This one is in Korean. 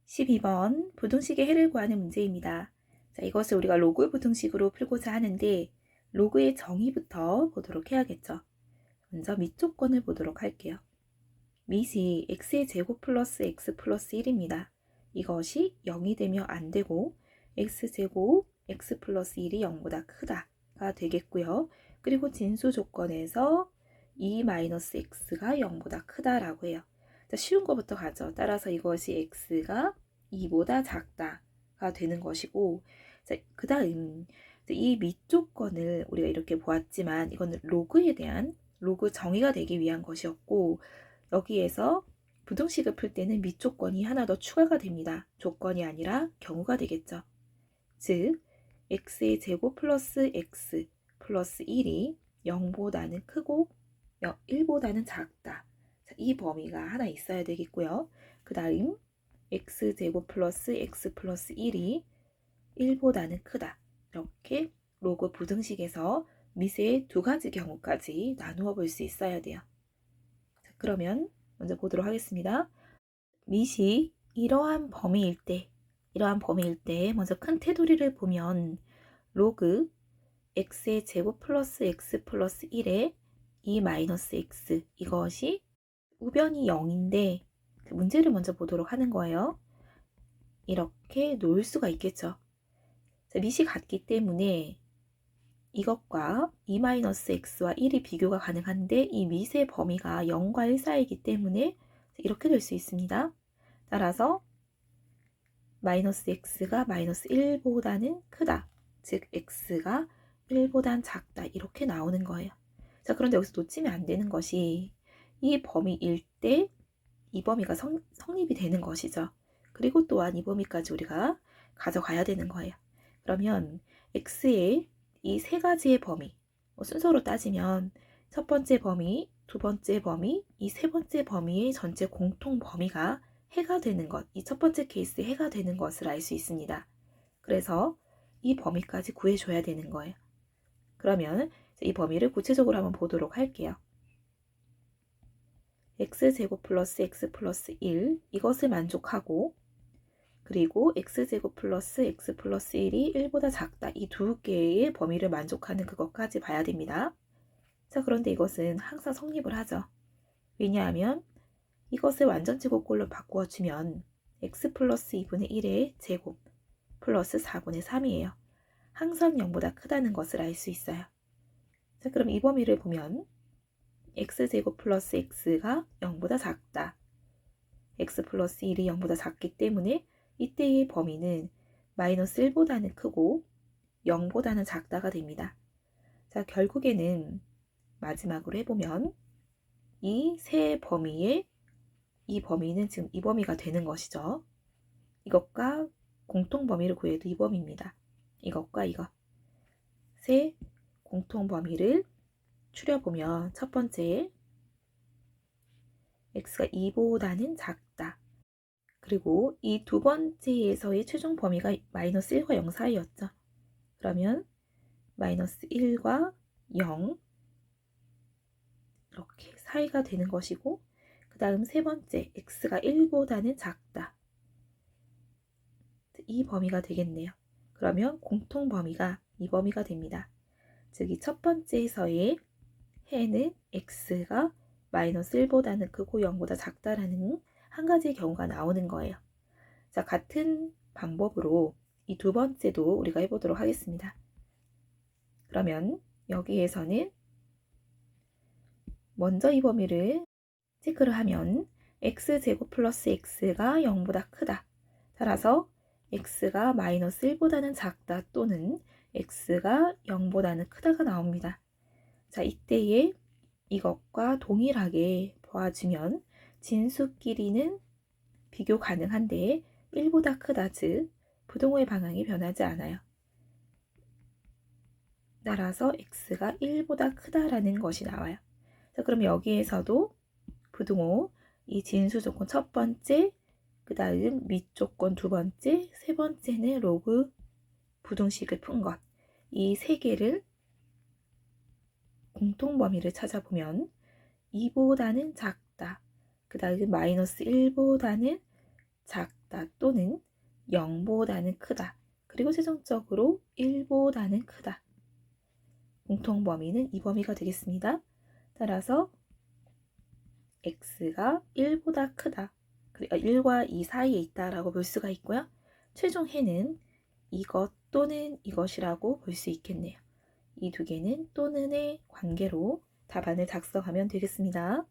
12번 부등식의 해를 구하는 문제입니다. 자, 이것을 우리가 로그 부등식으로 풀고자 하는데 로그의 정의부터 보도록 해야겠죠. 먼저 밑조건을 보도록 할게요. 밑이 x의 제곱 플러스 x 플러스 1입니다. 이것이 0이 되면 안 되고 x제곱 x 플러스 1이 0보다 크다가 되겠고요. 그리고 진수 조건에서 2-x가 0보다 크다라고 해요. 자, 쉬운 것부터 가죠. 따라서 이것이 x가 2보다 작다가 되는 것이고, 그 다음 이 밑조건을 우리가 이렇게 보았지만 이거는 로그에 대한 로그 정의가 되기 위한 것이었고, 여기에서 부등식을 풀 때는 밑조건이 하나 더 추가가 됩니다. 조건이 아니라 경우가 되겠죠. 즉 x의 제곱 플러스 x 플러스 1이 0보다는 크고 1보다는 작다. 자, 이 범위가 하나 있어야 되겠고요. 그 다음 x제곱 플러스 x 플러스 1이 1보다는 크다. 이렇게 로그 부등식에서 밑의 두 가지 경우까지 나누어 볼 수 있어야 돼요. 자, 그러면 먼저 보도록 하겠습니다. 밑이 이러한 범위일 때 먼저 큰 테두리를 보면 로그 x의 제곱 플러스 x 플러스 1에 2 마이너스 x, 이것이 우변이 0인데 문제를 먼저 보도록 하는 거예요. 이렇게 놓을 수가 있겠죠. 자, 밑이 같기 때문에 이것과 2-x와 1이 비교가 가능한데 이 밑의 범위가 0과 1 사이이기 때문에 이렇게 될 수 있습니다. 따라서 마이너스 x가 마이너스 1보다는 크다. 즉 x가 1보단 작다. 이렇게 나오는 거예요. 자, 그런데 여기서 놓치면 안 되는 것이 이 범위일 때 이 범위가 성립이 되는 것이죠. 그리고 또한 이 범위까지 우리가 가져가야 되는 거예요. 그러면 x의 이 세 가지의 범위, 순서로 따지면 첫 번째 범위, 두 번째 범위, 이 세 번째 범위의 전체 공통 범위가 해가 되는 것, 이 첫 번째 케이스에 해가 되는 것을 알 수 있습니다. 그래서 이 범위까지 구해줘야 되는 거예요. 그러면 이 범위를 구체적으로 한번 보도록 할게요. x제곱 플러스 x 플러스 1, 이것을 만족하고, 그리고 x제곱 플러스 x 플러스 1이 1보다 작다. 이 두 개의 범위를 만족하는 그것까지 봐야 됩니다. 자, 그런데 이것은 항상 성립을 하죠. 왜냐하면 이것을 완전제곱꼴로 바꾸어주면 x 플러스 2분의 1의 제곱 플러스 4분의 3이에요. 항상 0보다 크다는 것을 알 수 있어요. 자, 그럼 이 범위를 보면 x제곱 플러스 x가 0보다 작다. x 플러스 1이 0보다 작기 때문에 이때의 범위는 마이너스 1보다는 크고 0보다는 작다가 됩니다. 자, 결국에는 마지막으로 해보면 이 세 범위의 이 범위는 지금 이 범위가 되는 것이죠. 이것과 공통 범위를 구해도 이 범위입니다. 이것과 이것. 세 공통 범위를 추려보면 첫 번째 x가 2보다는 작다. 그리고 이 두 번째에서의 최종 범위가 마이너스 1과 0 사이였죠. 그러면 마이너스 1과 0 이렇게 사이가 되는 것이고, 그 다음 세 번째 x가 1보다는 작다. 이 범위가 되겠네요. 그러면 공통 범위가 이 범위가 됩니다. 즉 이 첫 번째에서의 해는 x가 마이너스 1보다는 크고 0보다 작다라는 한 가지의 경우가 나오는 거예요. 자, 같은 방법으로 이 두 번째도 우리가 해보도록 하겠습니다. 그러면 여기에서는 먼저 이 범위를 체크를 하면 x제곱 플러스 x가 0보다 크다. 따라서 x가 마이너스 1보다는 작다 또는 x가 0보다는 크다가 나옵니다. 자, 이때에 이것과 동일하게 보아주면 진수끼리는 비교 가능한데 1보다 크다, 즉 부등호의 방향이 변하지 않아요. 따라서 x가 1보다 크다라는 것이 나와요. 자, 그럼 여기에서도 부등호, 이 진수 조건 첫 번째, 그 다음 밑조건 두 번째, 세 번째는 로그 부등식을 푼 것. 이 세 개를 공통 범위를 찾아보면 2보다는 작다. 그 다음 마이너스 1보다는 작다. 같다 또는 0보다는 크다. 그리고 최종적으로 1보다는 크다. 공통 범위는 이 범위가 되겠습니다. 따라서 x가 1보다 크다. 1과 2 사이에 있다라고 볼 수가 있고요. 최종 해는 이것 또는 이것이라고 볼 수 있겠네요. 이 두 개는 또는의 관계로 답안을 작성하면 되겠습니다.